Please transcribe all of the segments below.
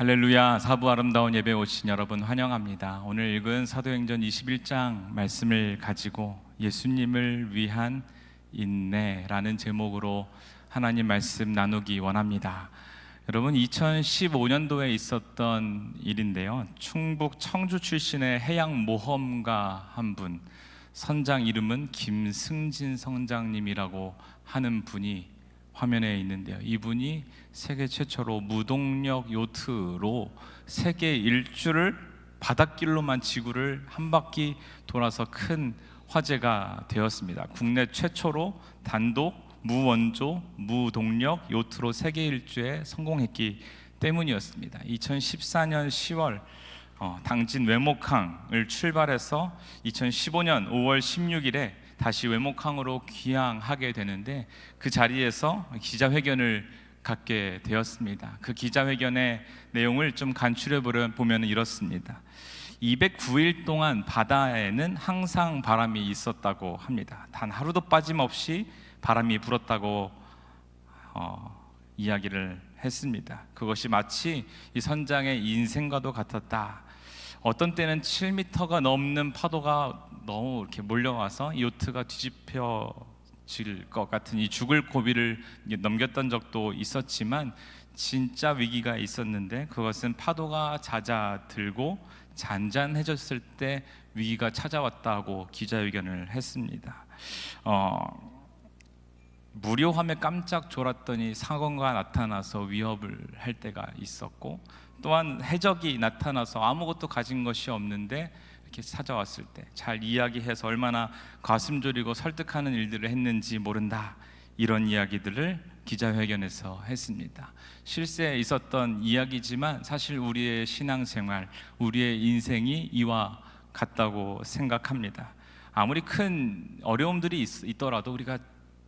할렐루야. 사부 아름다운 예배 오신 여러분 환영합니다. 오늘 읽은 사도행전 21장 말씀을 가지고 예수님을 위한 인내라는 제목으로 하나님 말씀 나누기 원합니다. 여러분, 2015년도에 있었던 일인데요, 충북 청주 출신의 해양 모험가 한 분, 선장 이름은 김승진 선장님이라고 하는 분이 화면에 있는데요, 이분이 세계 최초로 무동력 요트로 세계 일주를 바닷길로만 지구를 한 바퀴 돌아서 큰 화제가 되었습니다. 국내 최초로 단독 무원조 무동력 요트로 세계 일주에 성공했기 때문이었습니다. 2014년 10월 당진 외목항을 출발해서 2015년 5월 16일에 다시 외목항으로 귀향하게 되는데, 그 자리에서 기자회견을 갖게 되었습니다. 그 기자회견의 내용을 좀 간추려 보면 이렇습니다. 209일 동안 바다에는 항상 바람이 있었다고 합니다. 단 하루도 빠짐없이 바람이 불었다고 이야기를 했습니다. 그것이 마치 이 선장의 인생과도 같았다. 어떤 때는 7m가 넘는 파도가 너무 이렇게 몰려와서 요트가 뒤집혀질 것 같은 이 죽을 고비를 넘겼던 적도 있었지만, 진짜 위기가 있었는데 그것은 파도가 잦아들고 잔잔해졌을 때 위기가 찾아왔다고 기자회견을 했습니다. 무료함에 깜짝 졸았더니 상어가 나타나서 위협을 할 때가 있었고, 또한 해적이 나타나서 아무것도 가진 것이 없는데 이렇게 찾아왔을 때 잘 이야기해서 얼마나 가슴 졸이고 설득하는 일들을 했는지 모른다, 이런 이야기들을 기자회견에서 했습니다. 실제 있었던 이야기지만 사실 우리의 신앙생활, 우리의 인생이 이와 같다고 생각합니다. 아무리 큰 어려움들이 있더라도 우리가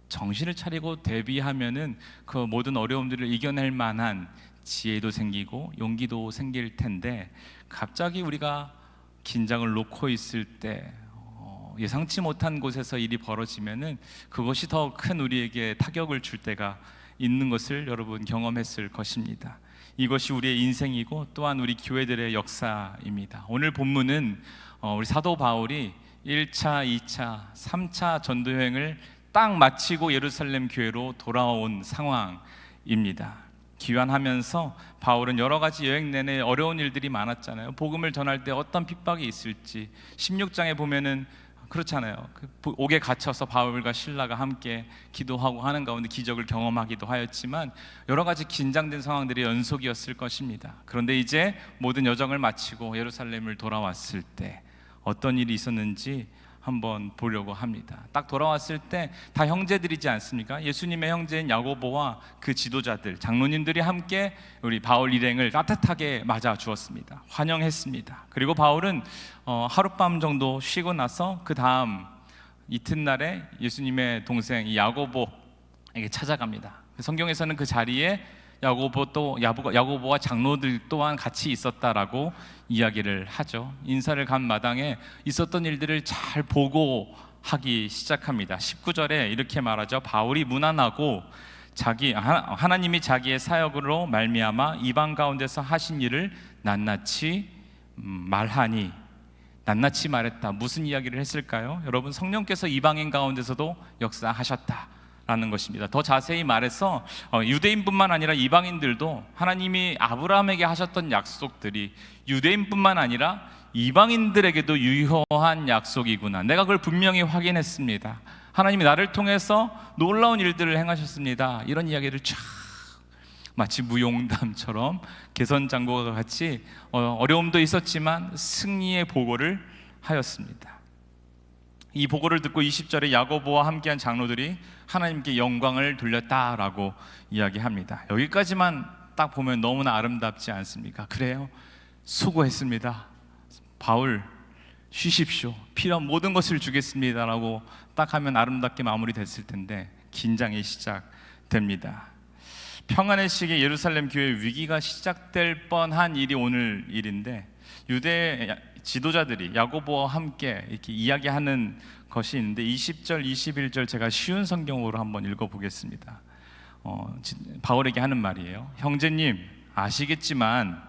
정신을 차리고 대비하면은 그 모든 어려움들을 이겨낼 만한 지혜도 생기고 용기도 생길 텐데, 갑자기 우리가 긴장을 놓고 있을 때 예상치 못한 곳에서 일이 벌어지면은 그것이 더 큰 우리에게 타격을 줄 때가 있는 것을 여러분 경험했을 것입니다. 이것이 우리의 인생이고 또한 우리 교회들의 역사입니다. 오늘 본문은 우리 사도 바울이 1차, 2차, 3차 전도 여행을 딱 마치고 예루살렘 교회로 돌아온 상황입니다. 귀환하면서 바울은 여러 가지 여행 내내 어려운 일들이 많았잖아요. 복음을 전할 때 어떤 핍박이 있을지 16장에 보면은 그렇잖아요. 옥에 갇혀서 바울과 실라가 함께 기도하고 하는 가운데 기적을 경험하기도 하였지만 여러 가지 긴장된 상황들의 연속이었을 것입니다. 그런데 이제 모든 여정을 마치고 예루살렘을 돌아왔을 때 어떤 일이 있었는지 한번 보려고 합니다. 딱 돌아왔을 때 다 형제들이지 않습니까? 예수님의 형제인 야고보와 그 지도자들, 장로님들이 함께 우리 바울 일행을 따뜻하게 맞아 주었습니다. 환영했습니다. 그리고 바울은 하룻밤 정도 쉬고 나서 그 다음 이튿날에 예수님의 동생 야고보에게 찾아갑니다. 성경에서는 그 자리에 야고보와 장로들 또한 같이 있었다라고 이야기를 하죠. 인사를 간 마당에 있었던 일들을 잘 보고하기 시작합니다. 19절에 이렇게 말하죠. 바울이 무난하고 하나님이 자기의 사역으로 말미암아 이방 가운데서 하신 일을 낱낱이 말하니, 낱낱이 말했다. 무슨 이야기를 했을까요? 여러분, 성령께서 이방인 가운데서도 역사하셨다 라는 것입니다. 더 자세히 말해서 유대인뿐만 아니라 이방인들도 하나님이 아브라함에게 하셨던 약속들이 유대인뿐만 아니라 이방인들에게도 유효한 약속이구나, 내가 그걸 분명히 확인했습니다. 하나님이 나를 통해서 놀라운 일들을 행하셨습니다. 이런 이야기를 쫙 마치 무용담처럼 개선장구가 같이 어려움도 있었지만 승리의 보고를 하였습니다. 이 보고를 듣고 20절에 야고보와 함께한 장로들이 하나님께 영광을 돌렸다라고 이야기합니다. 여기까지만 딱 보면 너무나 아름답지 않습니까? 그래요, 수고했습니다, 바울 쉬십시오, 필요한 모든 것을 주겠습니다라고 딱 하면 아름답게 마무리됐을 텐데 긴장이 시작됩니다. 평안의 시기에 예루살렘 교회 위기가 시작될 뻔한 일이 오늘 일인데, 유대 지도자들이 야고보와 함께 이렇게 이야기하는 것이 있는데 20절, 21절 제가 쉬운 성경으로 한번 읽어보겠습니다. 바울에게 하는 말이에요. 형제님, 아시겠지만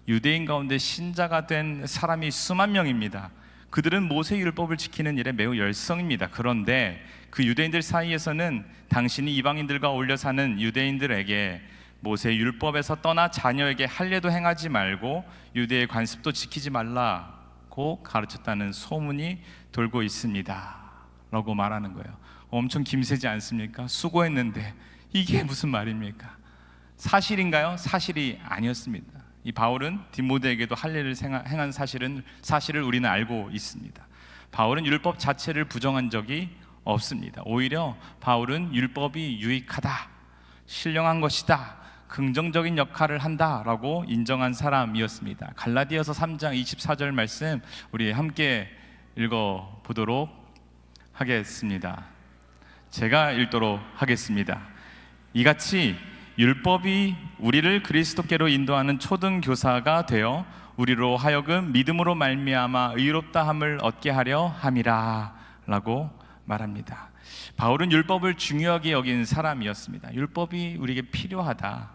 유대인 가운데 신자가 된 사람이 수만 명입니다. 그들은 모세 율법을 지키는 일에 매우 열성입니다. 그런데 그 유대인들 사이에서는 당신이 이방인들과 어울려 사는 유대인들에게 모세 율법에서 떠나 자녀에게 할례도 행하지 말고 유대의 관습도 지키지 말라고 가르쳤다는 소문이 돌고 있습니다 라고 말하는 거예요. 엄청 김세지 않습니까? 수고했는데 이게 무슨 말입니까? 사실인가요? 사실이 아니었습니다. 이 바울은 디모데에게도 할례를 행한 사실을 우리는 알고 있습니다. 바울은 율법 자체를 부정한 적이 없습니다. 오히려 바울은 율법이 유익하다, 신령한 것이다, 긍정적인 역할을 한다라고 인정한 사람이었습니다. 갈라디아서 3장 24절 말씀 우리 함께 읽어보도록 하겠습니다. 제가 읽도록 하겠습니다. 이같이 율법이 우리를 그리스도께로 인도하는 초등교사가 되어 우리로 하여금 믿음으로 말미암아 의롭다함을 얻게 하려 함이라 라고 말합니다. 바울은 율법을 중요하게 여긴 사람이었습니다. 율법이 우리에게 필요하다,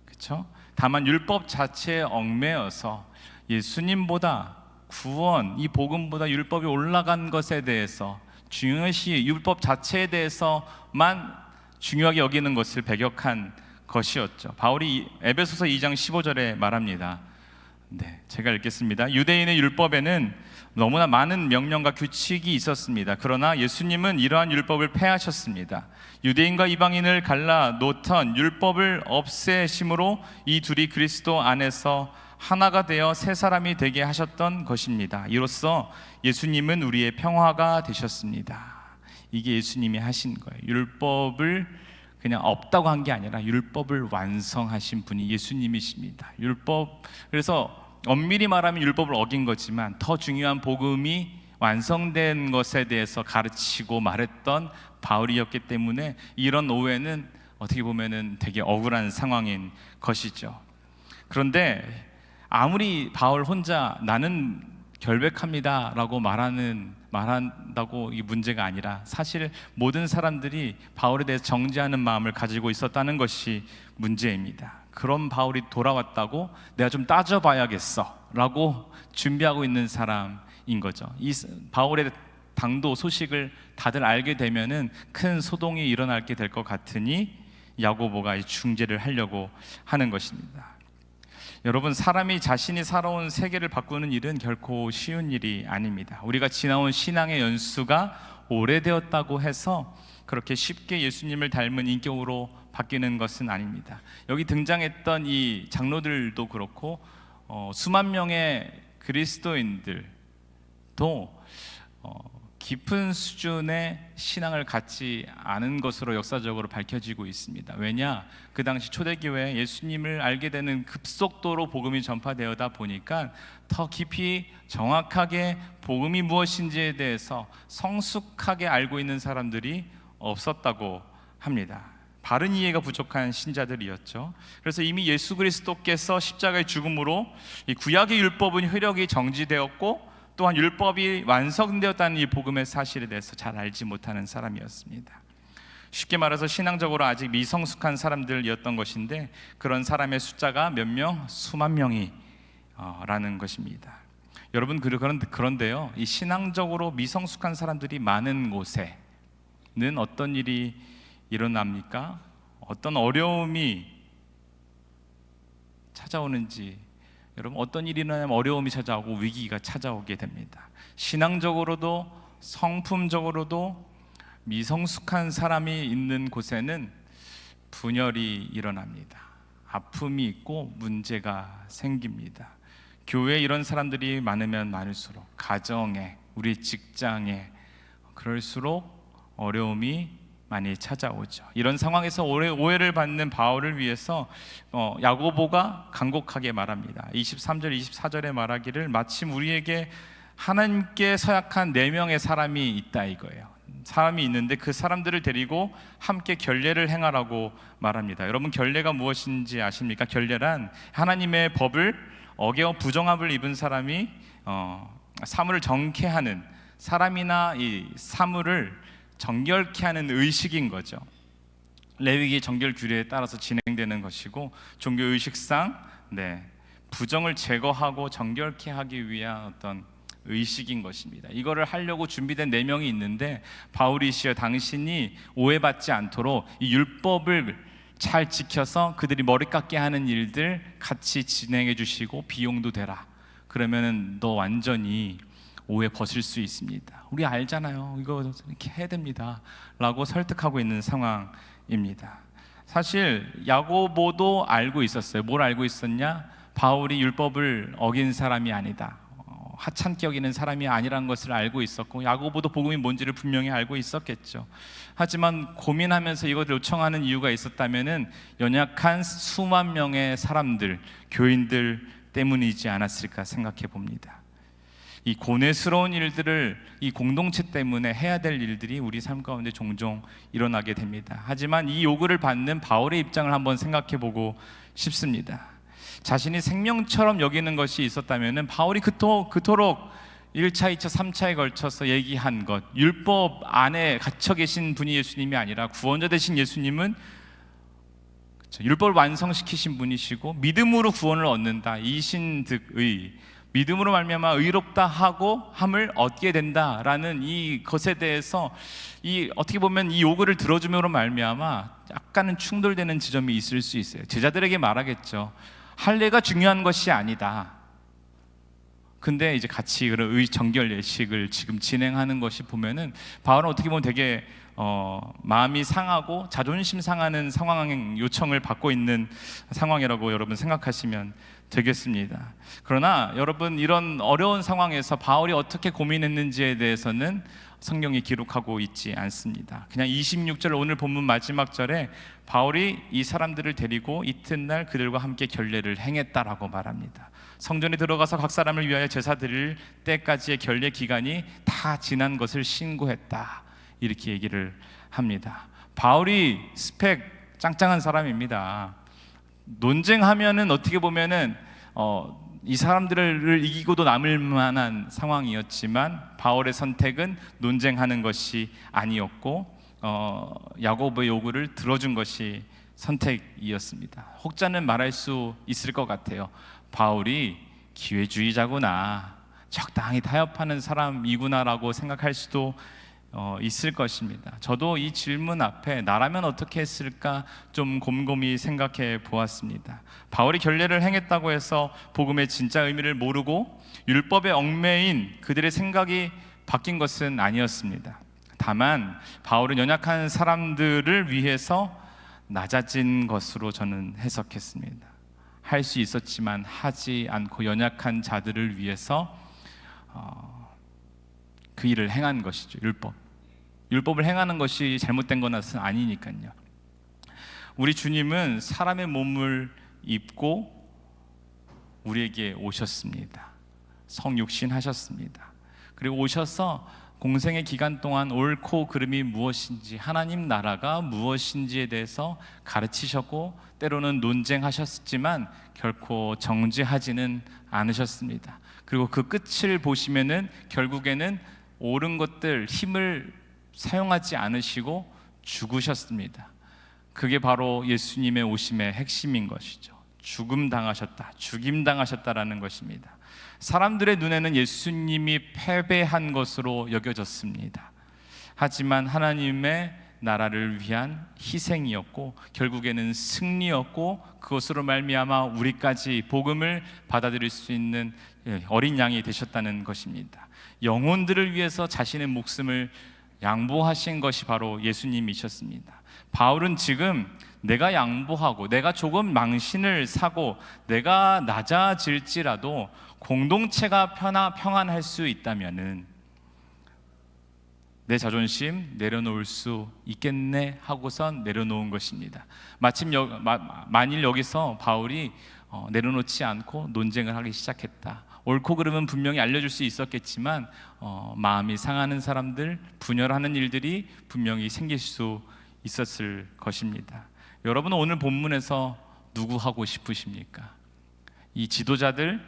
그렇죠? 다만 율법 자체에 얽매여서 예수님보다 구원, 이 복음보다 율법이 올라간 것에 대해서 중요시 율법 자체에 대해서만 중요하게 여기는 것을 배격한 것이었죠. 바울이 에베소서 2장 15절에 말합니다. 네, 제가 읽겠습니다. 유대인의 율법에는 너무나 많은 명령과 규칙이 있었습니다. 그러나 예수님은 이러한 율법을 폐하셨습니다. 유대인과 이방인을 갈라 놓던 율법을 없애심으로 이 둘이 그리스도 안에서 하나가 되어 새 사람이 되게 하셨던 것입니다. 이로써 예수님은 우리의 평화가 되셨습니다. 이게 예수님이 하신 거예요. 율법을 그냥 없다고 한 게 아니라 율법을 완성하신 분이 예수님이십니다. 그래서 엄밀히 말하면 율법을 어긴 거지만 더 중요한 복음이 완성된 것에 대해서 가르치고 말했던 바울이었기 때문에 이런 오해는 어떻게 보면은 되게 억울한 상황인 것이죠. 그런데 아무리 바울 혼자 나는 결백합니다 라고 말한다고 이 문제가 아니라 사실 모든 사람들이 바울에 대해서 정죄하는 마음을 가지고 있었다는 것이 문제입니다. 그런 바울이 돌아왔다고 내가 좀 따져봐야겠어 라고 준비하고 있는 사람인 거죠. 이 바울의 당도 소식을 다들 알게 되면은 큰 소동이 일어나게 될 것 같으니 야고보가 중재를 하려고 하는 것입니다. 여러분, 사람이 자신이 살아온 세계를 바꾸는 일은 결코 쉬운 일이 아닙니다. 우리가 지나온 신앙의 연수가 오래되었다고 해서 그렇게 쉽게 예수님을 닮은 인격으로 바뀌는 것은 아닙니다. 여기 등장했던 이 장로들도 그렇고 수만 명의 그리스도인들도 깊은 수준의 신앙을 갖지 않은 것으로 역사적으로 밝혀지고 있습니다. 왜냐? 그 당시 초대교회에 예수님을 알게 되는 급속도로 복음이 전파되어다 보니까 더 깊이 정확하게 복음이 무엇인지에 대해서 성숙하게 알고 있는 사람들이 없었다고 합니다. 바른 이해가 부족한 신자들이었죠. 그래서 이미 예수 그리스도께서 십자가의 죽음으로 이 구약의 율법은 효력이 정지되었고 또한 율법이 완성되었다는 이 복음의 사실에 대해서 잘 알지 못하는 사람이었습니다. 쉽게 말해서 신앙적으로 아직 미성숙한 사람들이었던 것인데 그런 사람의 숫자가 몇 명? 수만 명이 라는 것입니다. 여러분, 그런데요, 이 신앙적으로 미성숙한 사람들이 많은 곳에는 어떤 일이 일어납니까? 어떤 어려움이 찾아오는지, 여러분, 어떤 일이 일어나면 어려움이 찾아오고 위기가 찾아오게 됩니다. 신앙적으로도 성품적으로도 미성숙한 사람이 있는 곳에는 분열이 일어납니다. 아픔이 있고 문제가 생깁니다. 교회에 이런 사람들이 많으면 많을수록, 가정에, 우리 직장에, 그럴수록 어려움이 많이 찾아오죠. 이런 상황에서 오해를 받는 바울을 위해서 야고보가 간곡하게 말합니다. 23절 24절에 말하기를 마침 우리에게 하나님께 서약한 4명의 사람이 있다 이거예요. 사람이 있는데 그 사람들을 데리고 함께 결례를 행하라고 말합니다. 여러분, 결례가 무엇인지 아십니까? 결례란 하나님의 법을 어겨 부정함을 입은 사람이 사물을 정케하는, 사람이나 이 사물을 정결케 하는 의식인 거죠. 레위기 정결 규례에 따라서 진행되는 것이고 종교 의식상 부정을 제거하고 정결케 하기 위한 어떤 의식인 것입니다. 이거를 하려고 준비된 4명이 있는데 바울이시여 당신이 오해받지 않도록 이 율법을 잘 지켜서 그들이 머리 깎게 하는 일들 같이 진행해 주시고 비용도 대라. 그러면은 너 완전히 오해 벗을 수 있습니다. 우리 알잖아요. 이거 이렇게 해야 됩니다. 라고 설득하고 있는 상황입니다. 사실 야고보도 알고 있었어요. 뭘 알고 있었냐? 바울이 율법을 어긴 사람이 아니다. 하찮게 여기는 사람이 아니라는 것을 알고 있었고, 야고보도 복음이 뭔지를 분명히 알고 있었겠죠. 하지만 고민하면서 이것을 요청하는 이유가 있었다면은 연약한 수만 명의 사람들, 교인들 때문이지 않았을까 생각해 봅니다. 이 고뇌스러운 일들을 이 공동체 때문에 해야 될 일들이 우리 삶 가운데 종종 일어나게 됩니다. 하지만 이 요구를 받는 바울의 입장을 한번 생각해 보고 싶습니다. 자신이 생명처럼 여기는 것이 있었다면 바울이 그토록 1차, 2차, 3차에 걸쳐서 얘기한 것, 율법 안에 갇혀 계신 분이 예수님이 아니라 구원자 되신 예수님은 율법을 완성시키신 분이시고 믿음으로 구원을 얻는다. 이신득의, 믿음으로 말미암아 의롭다 하고 함을 얻게 된다라는 이 것에 대해서 어떻게 보면 이 요구를 들어줌으로 말미암아 약간은 충돌되는 지점이 있을 수 있어요. 제자들에게 말하겠죠. 할례가 중요한 것이 아니다. 근데 이제 같이 그런 정결 예식을 지금 진행하는 것이 보면은 바울은 어떻게 보면 되게 마음이 상하고 자존심 상하는 상황 요청을 받고 있는 상황이라고 여러분 생각하시면 되겠습니다. 그러나 여러분 이런 어려운 상황에서 바울이 어떻게 고민했는지에 대해서는 성경이 기록하고 있지 않습니다. 그냥 26절 오늘 본문 마지막 절에 바울이 이 사람들을 데리고 이튿날 그들과 함께 결례를 행했다라고 말합니다. 성전에 들어가서 각 사람을 위하여 제사 드릴 때까지의 결례 기간이 다 지난 것을 신고했다. 이렇게 얘기를 합니다. 바울이 스펙 짱짱한 사람입니다. 논쟁하면은 어떻게 보면은 이 사람들을 이기고도 남을 만한 상황이었지만 바울의 선택은 논쟁하는 것이 아니었고 야고보의 요구를 들어준 것이 선택이었습니다. 혹자는 말할 수 있을 것 같아요. 바울이 기회주의자구나, 적당히 타협하는 사람이구나라고 생각할 수도 있을 것입니다. 저도 이 질문 앞에 나라면 어떻게 했을까 좀 곰곰이 생각해 보았습니다. 바울이 결례를 행했다고 해서 복음의 진짜 의미를 모르고 율법에 얽매인 그들의 생각이 바뀐 것은 아니었습니다. 다만 바울은 연약한 사람들을 위해서 낮아진 것으로 저는 해석했습니다. 할 수 있었지만 하지 않고 연약한 자들을 위해서 그 일을 행한 것이죠. 율법을 행하는 것이 잘못된 것은 아니니까요. 우리 주님은 사람의 몸을 입고 우리에게 오셨습니다. 성육신 하셨습니다. 그리고 오셔서 공생의 기간 동안 옳고 그름이 무엇인지, 하나님 나라가 무엇인지에 대해서 가르치셨고 때로는 논쟁하셨지만 결코 정죄하지는 않으셨습니다. 그리고 그 끝을 보시면은 결국에는 옳은 것들, 힘을 사용하지 않으시고 죽으셨습니다. 그게 바로 예수님의 오심의 핵심인 것이죠. 죽임 당하셨다라는 것입니다. 사람들의 눈에는 예수님이 패배한 것으로 여겨졌습니다. 하지만 하나님의 나라를 위한 희생이었고 결국에는 승리였고 그것으로 말미암아 우리까지 복음을 받아들일 수 있는 어린 양이 되셨다는 것입니다. 영혼들을 위해서 자신의 목숨을 양보하신 것이 바로 예수님이셨습니다. 바울은 지금 내가 양보하고 내가 조금 망신을 사고 내가 낮아질지라도 공동체가 평안할 수 있다면은 내 자존심 내려놓을 수 있겠네 하고선 내려놓은 것입니다. 만일 여기서 바울이 내려놓지 않고 논쟁을 하기 시작했다. 옳고 그름은 분명히 알려줄 수 있었겠지만 마음이 상하는 사람들, 분열하는 일들이 분명히 생길 수 있었을 것입니다. 여러분은 오늘 본문에서 누구 하고 싶으십니까? 이 지도자들,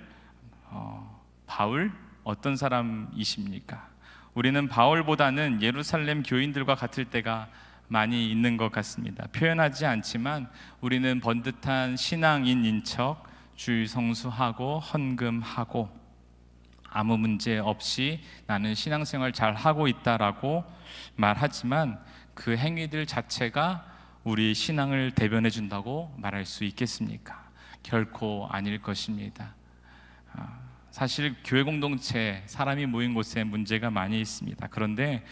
바울 어떤 사람이십니까? 우리는 바울보다는 예루살렘 교인들과 같을 때가 많이 있는 것 같습니다. 표현하지 않지만 우리는 번듯한 신앙인인 척 주일 성수하고 헌금하고 아무 문제 없이 나는 신앙생활 잘 하고 있다라고 말하지만 그 행위들 자체가 우리 신앙을 대변해 준다고 말할 수 있겠습니까? 결코 아닐 것입니다. 사실 교회 공동체, 사람이 모인 곳에 문제가 많이 있습니다. 그런데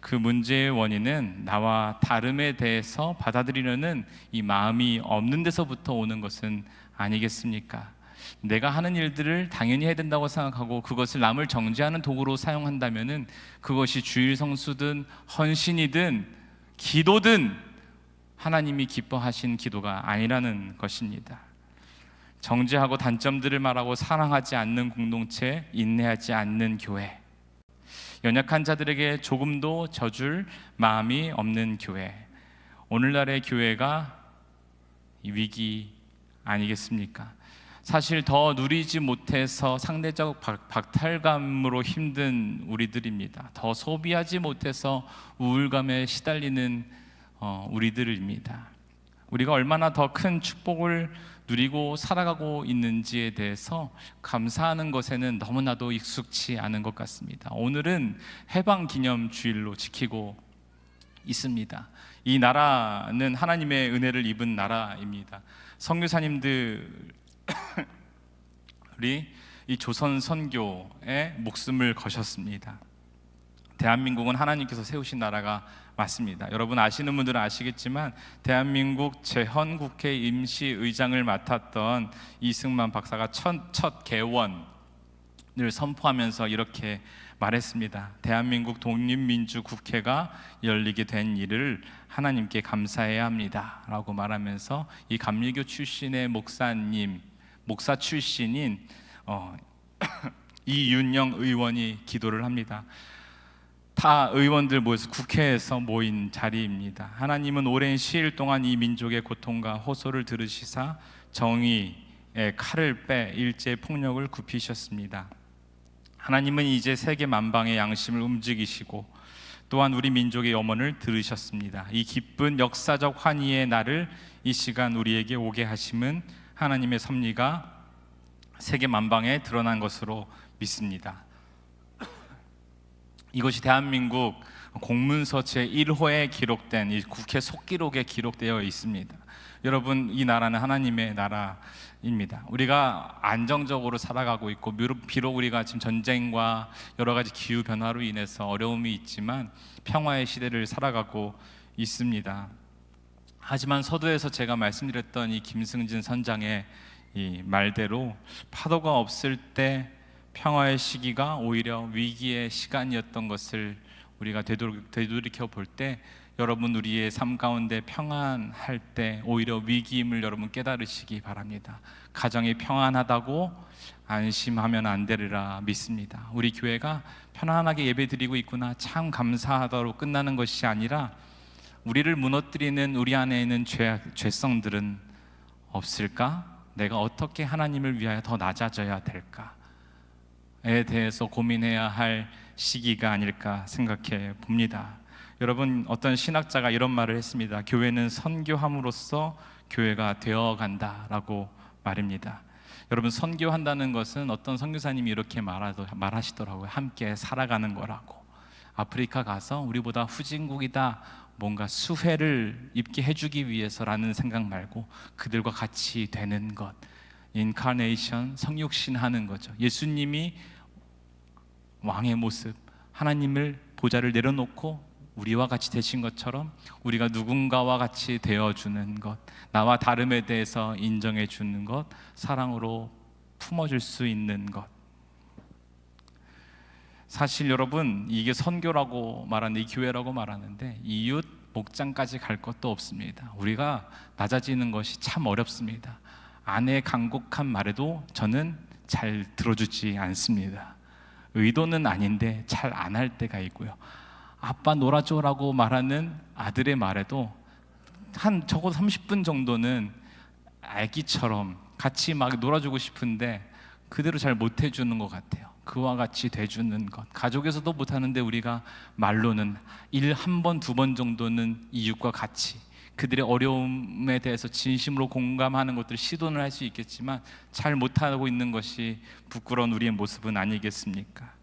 그 문제의 원인은 나와 다름에 대해서 받아들이려는 이 마음이 없는 데서부터 오는 것은 아니겠습니까? 내가 하는 일들을 당연히 해야 된다고 생각하고 그것을 남을 정죄하는 도구로 사용한다면은 그것이 주일 성수든 헌신이든 기도든 하나님이 기뻐하신 기도가 아니라는 것입니다. 정죄하고 단점들을 말하고 사랑하지 않는 공동체, 인내하지 않는 교회, 연약한 자들에게 조금도 져줄 마음이 없는 교회, 오늘날의 교회가 위기 아니겠습니까? 사실 더 누리지 못해서 상대적 박탈감으로 힘든 우리들입니다. 더 소비하지 못해서 우울감에 시달리는 우리들입니다. 우리가 얼마나 더 큰 축복을 누리고 살아가고 있는지에 대해서 감사하는 것에는 너무나도 익숙치 않은 것 같습니다. 오늘은 해방기념주일로 지키고 있습니다. 이 나라는 하나님의 은혜를 입은 나라입니다. 선교사님들이 이 조선 선교에 목숨을 거셨습니다. 대한민국은 하나님께서 세우신 나라가 맞습니다. 여러분 아시는 분들은 아시겠지만 대한민국 재헌국회 임시의장을 맡았던 이승만 박사가 첫 개원을 선포하면서 이렇게 말했습니다. 대한민국 독립민주국회가 열리게 된 일을 하나님께 감사해야 합니다 라고 말하면서 이 감리교 출신의 목사 출신인 이윤영 의원이 기도를 합니다. 타 의원들 모여서 국회에서 모인 자리입니다. 하나님은 오랜 시일 동안 이 민족의 고통과 호소를 들으시사 정의의 칼을 빼 일제 폭력을 굽히셨습니다. 하나님은 이제 세계 만방의 양심을 움직이시고 또한 우리 민족의 염원을 들으셨습니다. 이 기쁜 역사적 환희의 날을 이 시간 우리에게 오게 하심은 하나님의 섭리가 세계 만방에 드러난 것으로 믿습니다. 이것이 대한민국 공문서 제1호에 기록된 이 국회 속기록에 기록되어 있습니다. 여러분, 이 나라는 하나님의 나라입니다. 우리가 안정적으로 살아가고 있고 비록 우리가 지금 전쟁과 여러 가지 기후 변화로 인해서 어려움이 있지만 평화의 시대를 살아가고 있습니다. 하지만 서두에서 제가 말씀드렸던 이 김승진 선장의 이 말대로 파도가 없을 때 평화의 시기가 오히려 위기의 시간이었던 것을 우리가 되돌이켜 볼 때 여러분 우리의 삶 가운데 평안할 때 오히려 위기임을 여러분 깨달으시기 바랍니다. 가정이 평안하다고 안심하면 안 되리라 믿습니다. 우리 교회가 편안하게 예배드리고 있구나 참 감사하다로 끝나는 것이 아니라 우리를 무너뜨리는 우리 안에 있는 죄성들은 없을까? 내가 어떻게 하나님을 위하여 더 낮아져야 될까? 에 대해서 고민해야 할 시기가 아닐까 생각해 봅니다. 여러분, 어떤 신학자가 이런 말을 했습니다. 교회는 선교함으로써 교회가 되어간다라고 말입니다. 여러분, 선교한다는 것은 어떤 선교사님이 이렇게 말하시더라고요. 함께 살아가는 거라고. 아프리카 가서 우리보다 후진국이다, 뭔가 수혜를 입게 해주기 위해서라는 생각 말고 그들과 같이 되는 것, 인카네이션, 성육신하는 거죠. 예수님이 왕의 모습, 하나님을 보좌를 내려놓고 우리와 같이 되신 것처럼 우리가 누군가와 같이 되어주는 것, 나와 다름에 대해서 인정해 주는 것, 사랑으로 품어줄 수 있는 것. 사실 여러분, 이게 선교라고 말하는데, 이 교회라고 말하는데 이웃 목장까지 갈 것도 없습니다. 우리가 낮아지는 것이 참 어렵습니다. 아내의 간곡한 말에도 저는 잘 들어주지 않습니다. 의도는 아닌데 잘 안 할 때가 있고요. 아빠 놀아줘라고 말하는 아들의 말에도 한 적어도 30분 정도는 아기처럼 같이 막 놀아주고 싶은데 그대로 잘 못 해주는 것 같아요. 그와 같이 돼주는 것, 가족에서도 못하는데 우리가 말로는 일 한 번, 두 번 정도는 이웃과 같이 그들의 어려움에 대해서 진심으로 공감하는 것들을 시도는 할 수 있겠지만 잘 못하고 있는 것이 부끄러운 우리의 모습은 아니겠습니까?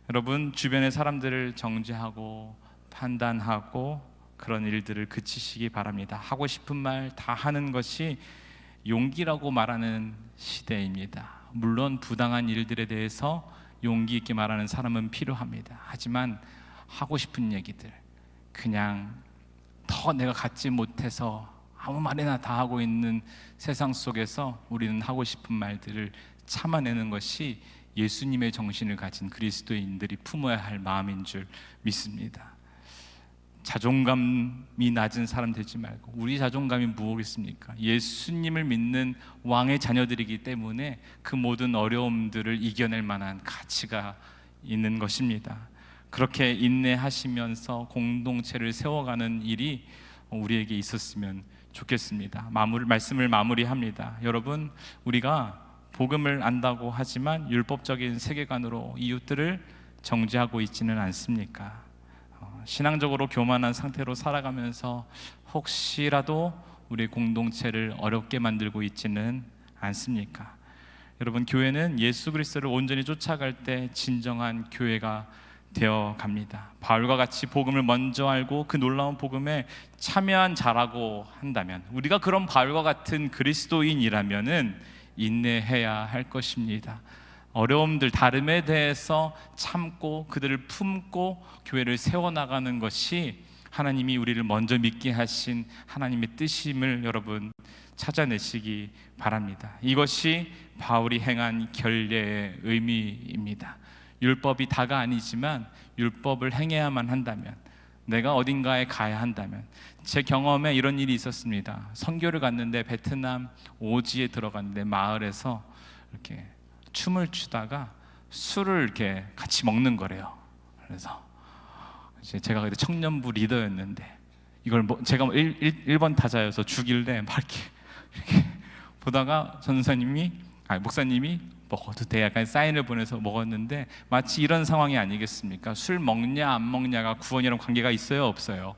여러분, 주변의 사람들을 정죄하고 판단하고 그런 일들을 그치시기 바랍니다. 하고 싶은 말 다 하는 것이 용기라고 말하는 시대입니다. 물론 부당한 일들에 대해서 용기 있게 말하는 사람은 필요합니다. 하지만 하고 싶은 얘기들, 그냥 더 내가 갖지 못해서 아무 말이나 다 하고 있는 세상 속에서 우리는 하고 싶은 말들을 참아내는 것이 예수님의 정신을 가진 그리스도인들이 품어야 할 마음인 줄 믿습니다. 자존감이 낮은 사람 되지 말고, 우리 자존감이 무엇겠습니까? 예수님을 믿는 왕의 자녀들이기 때문에 그 모든 어려움들을 이겨낼 만한 가치가 있는 것입니다. 그렇게 인내하시면서 공동체를 세워가는 일이 우리에게 있었으면 좋겠습니다. 말씀을 마무리합니다. 여러분, 우리가 복음을 안다고 하지만 율법적인 세계관으로 이웃들을 정죄하고 있지는 않습니까? 신앙적으로 교만한 상태로 살아가면서 혹시라도 우리 공동체를 어렵게 만들고 있지는 않습니까? 여러분, 교회는 예수 그리스도를 온전히 쫓아갈 때 진정한 교회가 되어 갑니다. 바울과 같이 복음을 먼저 알고 그 놀라운 복음에 참여한 자라고 한다면, 우리가 그런 바울과 같은 그리스도인이라면은 인내해야 할 것입니다. 어려움들, 다름에 대해서 참고 그들을 품고 교회를 세워나가는 것이 하나님이 우리를 먼저 믿게 하신 하나님의 뜻임을 여러분 찾아내시기 바랍니다. 이것이 바울이 행한 결례의 의미입니다. 율법이 다가 아니지만 율법을 행해야만 한다면, 내가 어딘가에 가야 한다면, 제 경험에 이런 일이 있었습니다. 선교를 갔는데 베트남 오지에 들어갔는데 마을에서 이렇게 춤을 추다가 술을 이렇게 같이 먹는 거래요. 그래서 이제 제가 그때 청년부 리더였는데 이걸 제가 1번 타자여서 주길래 막 이렇게 보다가 목사님이 먹어도 돼 약간 사인을 보내서 먹었는데, 마치 이런 상황이 아니겠습니까? 술 먹냐 안 먹냐가 구원이랑 관계가 있어요, 없어요?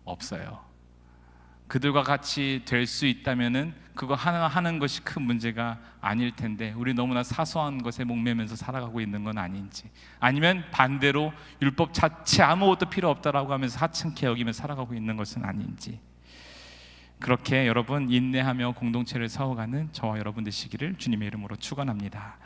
없어요. 그들과 같이 될 수 있다면은 그거 하나 하는 것이 큰 문제가 아닐 텐데, 우리 너무나 사소한 것에 목매면서 살아가고 있는 건 아닌지, 아니면 반대로 율법 자체 아무것도 필요 없다라고 하면서 하찮게 여기며 살아가고 있는 것은 아닌지, 그렇게 여러분 인내하며 공동체를 세워가는 저와 여러분 되시기를 주님의 이름으로 축원합니다.